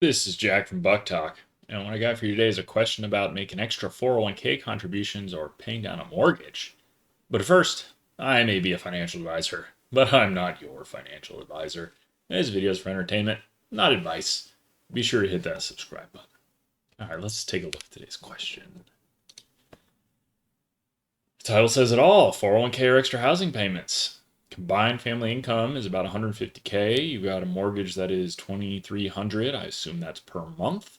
This is Jack from Buck Talk. And what I got for you today is a question about making extra 401k contributions or paying down a mortgage. But first, I may be a financial advisor, but I'm not your financial advisor. This video is for entertainment, not advice. Be sure to hit that subscribe button. All right, let's take a look at today's question. The title says it all: 401k or extra housing payments. Combined family income is about 150k. You've got a mortgage that is 2300. I assume that's per month.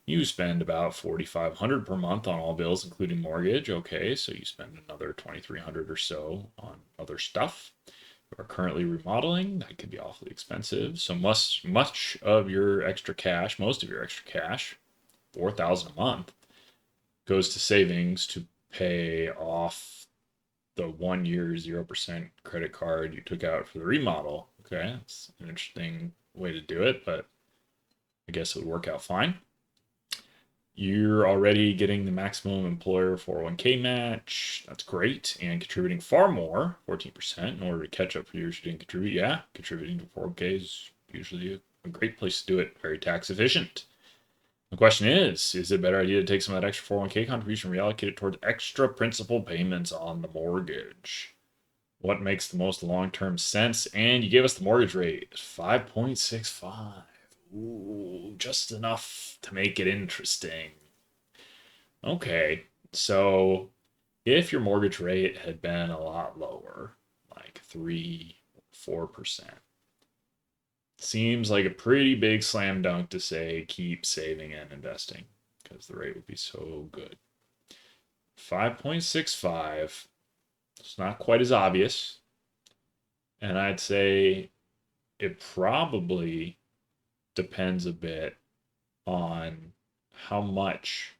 You spend about 4500 per month on all bills, including mortgage. Okay, so you spend another 2300 or so on other stuff. You are currently remodeling. That could be awfully expensive. So much of your extra cash, most of your extra cash, 4000 a month, goes to savings to pay off the 1 year 0% credit card you took out for the remodel. Okay, that's an interesting way to do it, but I guess it would work out fine. You're already getting the maximum employer 401k match. That's great. And contributing far more, 14%, in order to catch up for years you didn't contribute. Yeah, contributing to 401k is usually a great place to do it. Very tax efficient. The question is it a better idea to take some of that extra 401k contribution and reallocate it towards extra principal payments on the mortgage? What makes the most long-term sense? And you gave us the mortgage rate, 5.65. Ooh, just enough to make it interesting. Okay, so if your mortgage rate had been a lot lower, like 3, 4%, seems like a pretty big slam dunk to say keep saving and investing because the rate would be so good. 5.65, it's not quite as obvious. And I'd say it probably depends a bit on how much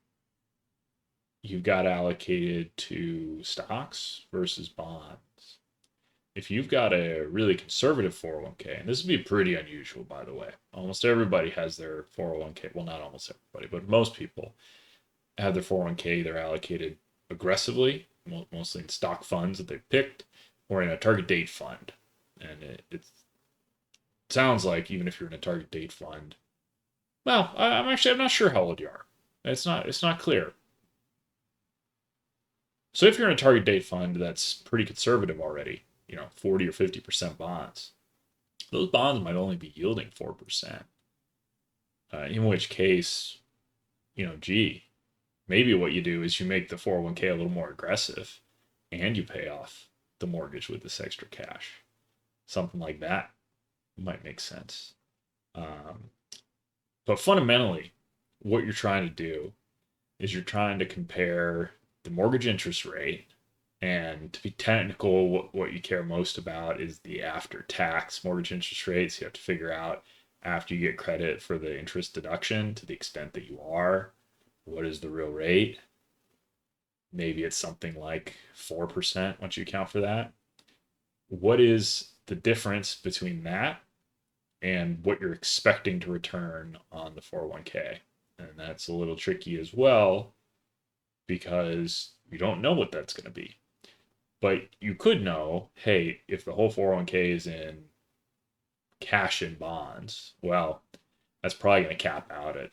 you've got allocated to stocks versus bonds. If you've got a really conservative 401k, and this would be pretty unusual, by the way, almost everybody has their 401k. Well, not almost everybody, but most people have their 401k. They're allocated aggressively, mostly in stock funds that they've picked, or in a target date fund. And it sounds like even if you're in a target date fund, well, I'm not sure how old you are. It's not clear. So if you're in a target date fund that's pretty conservative already, 40 or 50% bonds, those bonds might only be yielding 4%. In which case, gee, maybe what you do is you make the 401k a little more aggressive and you pay off the mortgage with this extra cash. Something like that might make sense. Um, but fundamentally, what you're trying to do is you're trying to compare the mortgage interest rate. And to be technical, what you care most about is the after tax mortgage interest rates. You have to figure out after you get credit for the interest deduction to the extent that you are, what is the real rate? Maybe it's something like 4% once you account for that. What is the difference between that and what you're expecting to return on the 401k? And that's a little tricky as well because you don't know what that's going to be. But you could know, hey, if the whole 401k is in cash and bonds, well, that's probably going to cap out at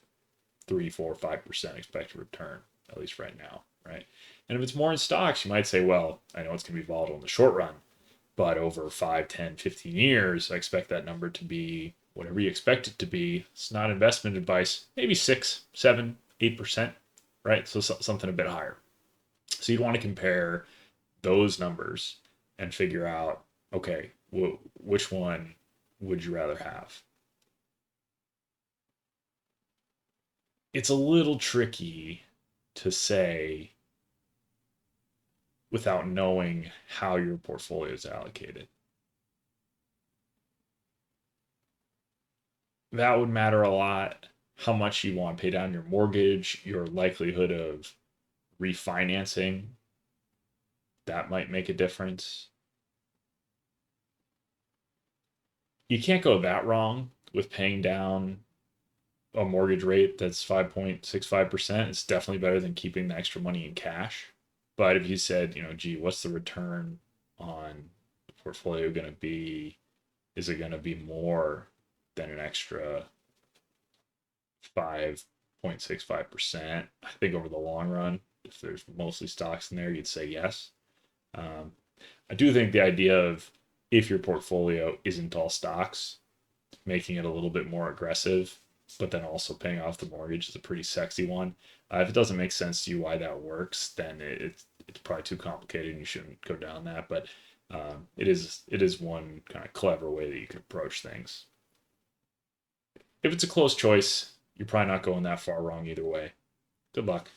3, 4, 5% expected return, at least right now, right? And if it's more in stocks, you might say, well, I know it's going to be volatile in the short run, but over 5, 10, 15 years, I expect that number to be whatever you expect it to be. It's not investment advice, maybe 6, 7, 8%, right? So something a bit higher. So you'd want to compare those numbers and figure out, okay, which one would you rather have? It's a little tricky to say without knowing how your portfolio is allocated. That would matter a lot. How much you want to pay down your mortgage, your likelihood of refinancing, that might make a difference. You can't go that wrong with paying down a mortgage rate that's 5.65%. It's definitely better than keeping the extra money in cash. But if you said, gee, what's the return on the portfolio going to be? Is it going to be more than an extra 5.65%. I think over the long run, if there's mostly stocks in there, you'd say yes. Um, I do think the idea of if your portfolio isn't all stocks, making it a little bit more aggressive, but then also paying off the mortgage is a pretty sexy one. If it doesn't make sense to you why that works, then it's probably too complicated and you shouldn't go down that. But it is one kind of clever way that you can approach things. If it's a close choice, you're probably not going that far wrong either way. Good luck.